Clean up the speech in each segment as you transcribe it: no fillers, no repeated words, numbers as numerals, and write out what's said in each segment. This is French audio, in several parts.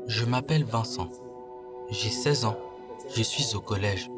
Je m'appelle Vincent, j'ai 16 ans, je suis au collège.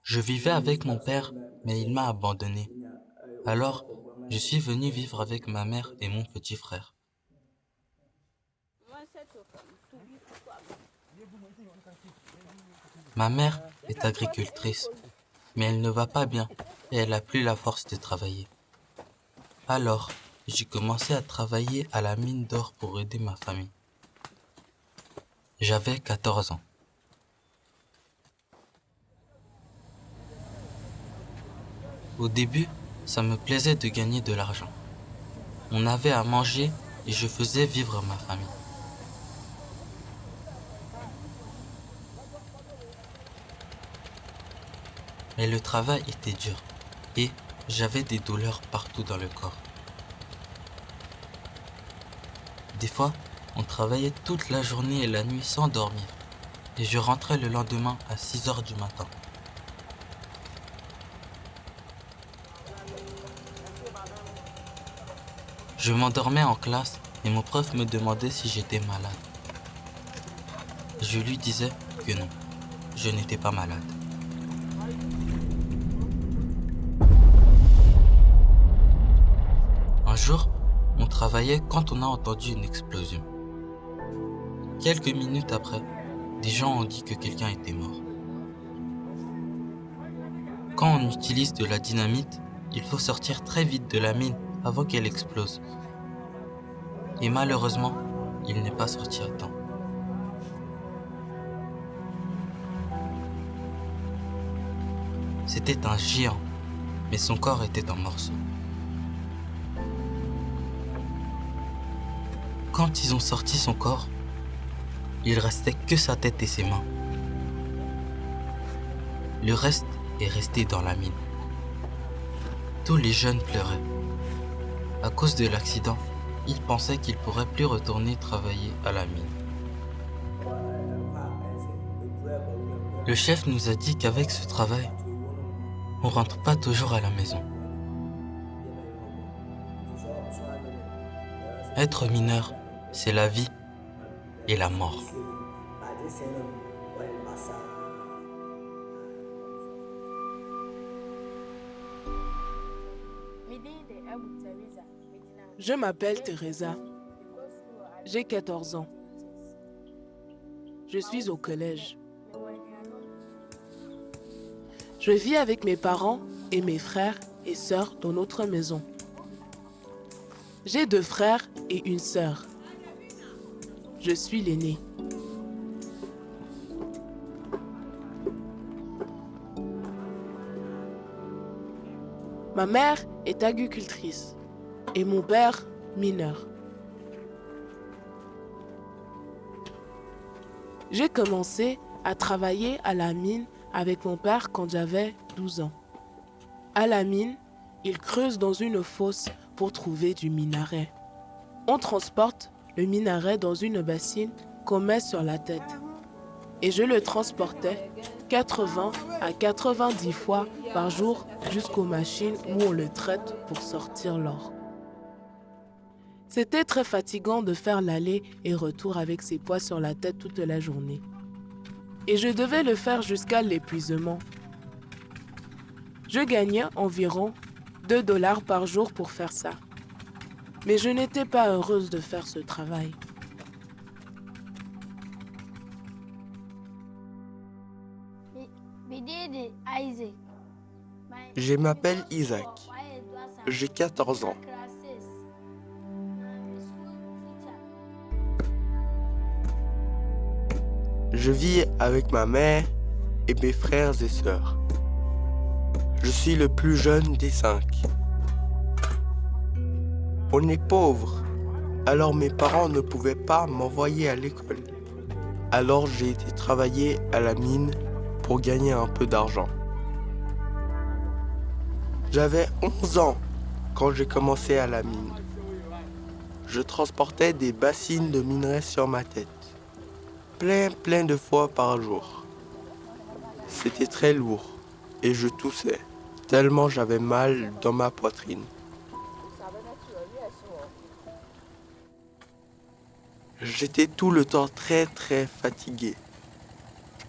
Je vivais avec mon père, mais il m'a abandonné. Alors, je suis venu vivre avec ma mère et mon petit frère. Ma mère est agricultrice, mais elle ne va pas bien et elle n'a plus la force de travailler. Alors, j'ai commencé à travailler à la mine d'or pour aider ma famille. J'avais 14 ans. Au début, ça me plaisait de gagner de l'argent. On avait à manger et je faisais vivre ma famille. Mais le travail était dur et j'avais des douleurs partout dans le corps. Des fois, on travaillait toute la journée et la nuit sans dormir et je rentrais le lendemain à 6 heures du matin. Je m'endormais en classe et mon prof me demandait si j'étais malade. Je lui disais que non, je n'étais pas malade. Un jour, on travaillait quand on a entendu une explosion. Quelques minutes après, des gens ont dit que quelqu'un était mort. Quand on utilise de la dynamite, il faut sortir très vite de la mine avant qu'elle explose. Et malheureusement, il n'est pas sorti à temps. C'était un géant, mais son corps était en morceaux. Quand ils ont sorti son corps, il restait que sa tête et ses mains. Le reste est resté dans la mine. Tous les jeunes pleuraient. À cause de l'accident, ils pensaient qu'ils ne pourraient plus retourner travailler à la mine. Le chef nous a dit qu'avec ce travail, on ne rentre pas toujours à la maison. Être mineur, c'est la vie et la mort. Je m'appelle Teresa. J'ai 14 ans. Je suis au collège. Je vis avec mes parents et mes frères et sœurs dans notre maison. J'ai 2 frères et une sœur. Je suis l'aîné. Ma mère est agricultrice et mon père mineur. J'ai commencé à travailler à la mine avec mon père quand j'avais 12 ans. À la mine, ils creusent dans une fosse pour trouver du minerai. On transporte le minerai dans une bassine qu'on met sur la tête. Et je le transportais 80 à 90 fois par jour jusqu'aux machines où on le traite pour sortir l'or. C'était très fatigant de faire l'aller et retour avec ces poids sur la tête toute la journée. Et je devais le faire jusqu'à l'épuisement. Je gagnais environ 2 dollars par jour pour faire ça. Mais je n'étais pas heureuse de faire ce travail. Je m'appelle Isaac. J'ai 14 ans. Je vis avec ma mère et mes frères et sœurs. Je suis le plus jeune des 5. On est pauvre, alors mes parents ne pouvaient pas m'envoyer à l'école. Alors j'ai été travailler à la mine pour gagner un peu d'argent. J'avais 11 ans quand j'ai commencé à la mine. Je transportais des bassines de minerais sur ma tête. Plein de fois par jour. C'était très lourd et je toussais, tellement j'avais mal dans ma poitrine. J'étais tout le temps très fatigué.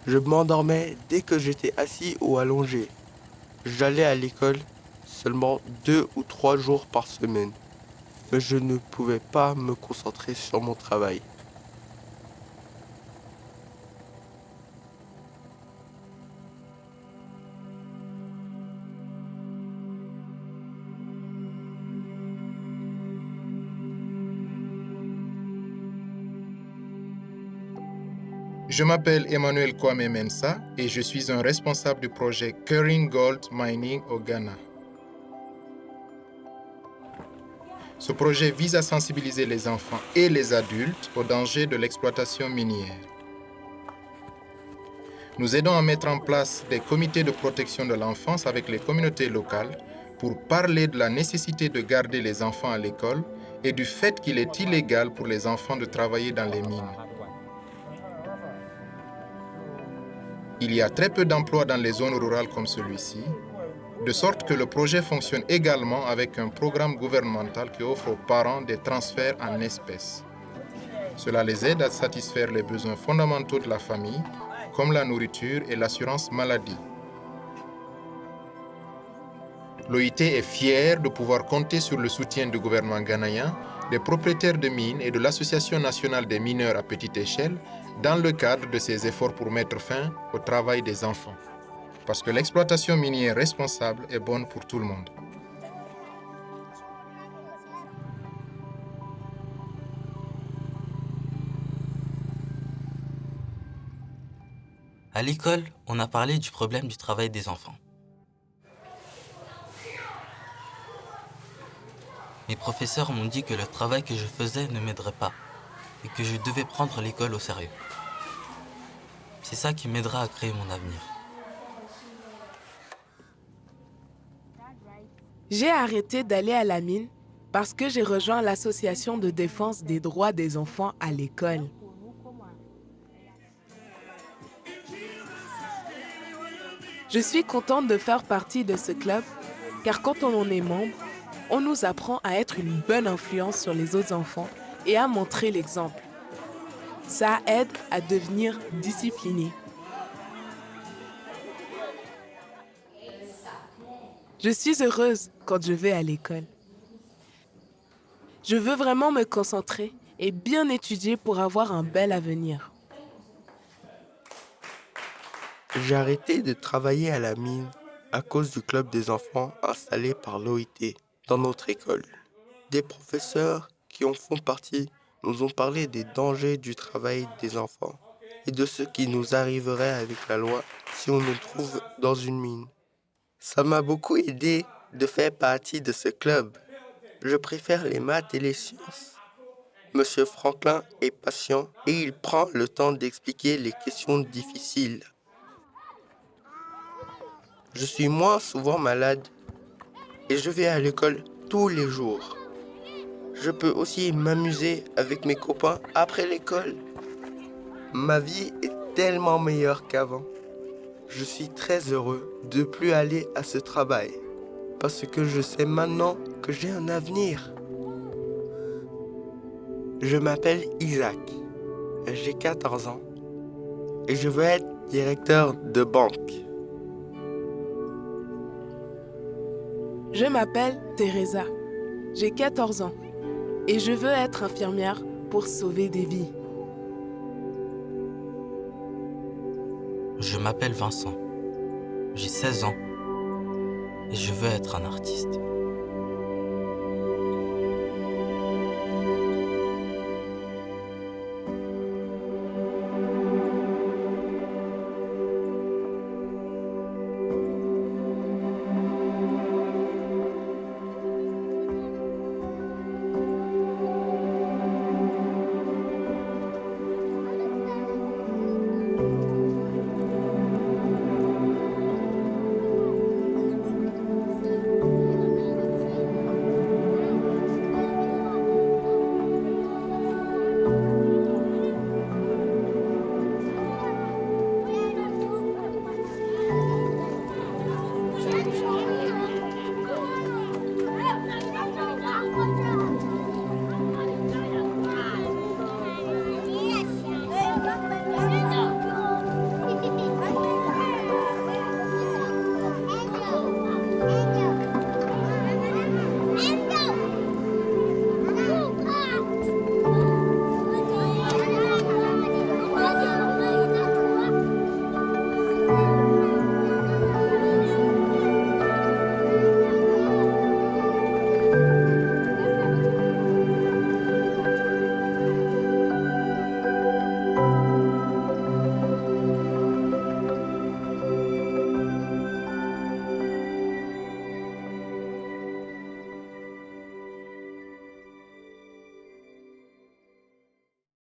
Je m'endormais dès que j'étais assis ou allongé. J'allais à l'école seulement 2 ou 3 jours par semaine, mais je ne pouvais pas me concentrer sur mon travail. Je m'appelle Emmanuel Kwame Mensah et je suis un responsable du projet Kering Gold Mining au Ghana. Ce projet vise à sensibiliser les enfants et les adultes aux dangers de l'exploitation minière. Nous aidons à mettre en place des comités de protection de l'enfance avec les communautés locales pour parler de la nécessité de garder les enfants à l'école et du fait qu'il est illégal pour les enfants de travailler dans les mines. Il y a très peu d'emplois dans les zones rurales comme celui-ci, de sorte que le projet fonctionne également avec un programme gouvernemental qui offre aux parents des transferts en espèces. Cela les aide à satisfaire les besoins fondamentaux de la famille, comme la nourriture et l'assurance maladie. L'OIT est fier de pouvoir compter sur le soutien du gouvernement ghanéen, des propriétaires de mines et de l'Association nationale des mineurs à petite échelle dans le cadre de ses efforts pour mettre fin au travail des enfants. Parce que l'exploitation minière responsable est bonne pour tout le monde. À l'école, on a parlé du problème du travail des enfants. Mes professeurs m'ont dit que le travail que je faisais ne m'aiderait pas et que je devais prendre l'école au sérieux. C'est ça qui m'aidera à créer mon avenir. J'ai arrêté d'aller à la mine parce que j'ai rejoint l'association de défense des droits des enfants à l'école. Je suis contente de faire partie de ce club car quand on en est membre, on nous apprend à être une bonne influence sur les autres enfants et à montrer l'exemple. Ça aide à devenir discipliné. Je suis heureuse quand je vais à l'école. Je veux vraiment me concentrer et bien étudier pour avoir un bel avenir. J'ai arrêté de travailler à la mine à cause du club des enfants installé par l'OIT dans notre école. Des professeurs qui en font partie nous ont parlé des dangers du travail des enfants et de ce qui nous arriverait avec la loi si on nous trouve dans une mine. Ça m'a beaucoup aidé de faire partie de ce club. Je préfère les maths et les sciences. Monsieur Franklin est patient et il prend le temps d'expliquer les questions difficiles. Je suis moins souvent malade et je vais à l'école tous les jours. Je peux aussi m'amuser avec mes copains après l'école. Ma vie est tellement meilleure qu'avant. Je suis très heureux de ne plus aller à ce travail parce que je sais maintenant que j'ai un avenir. Je m'appelle Isaac, j'ai 14 ans et je veux être directeur de banque. Je m'appelle Teresa, j'ai 14 ans et je veux être infirmière pour sauver des vies. Je m'appelle Vincent, j'ai 16 ans et je veux être un artiste.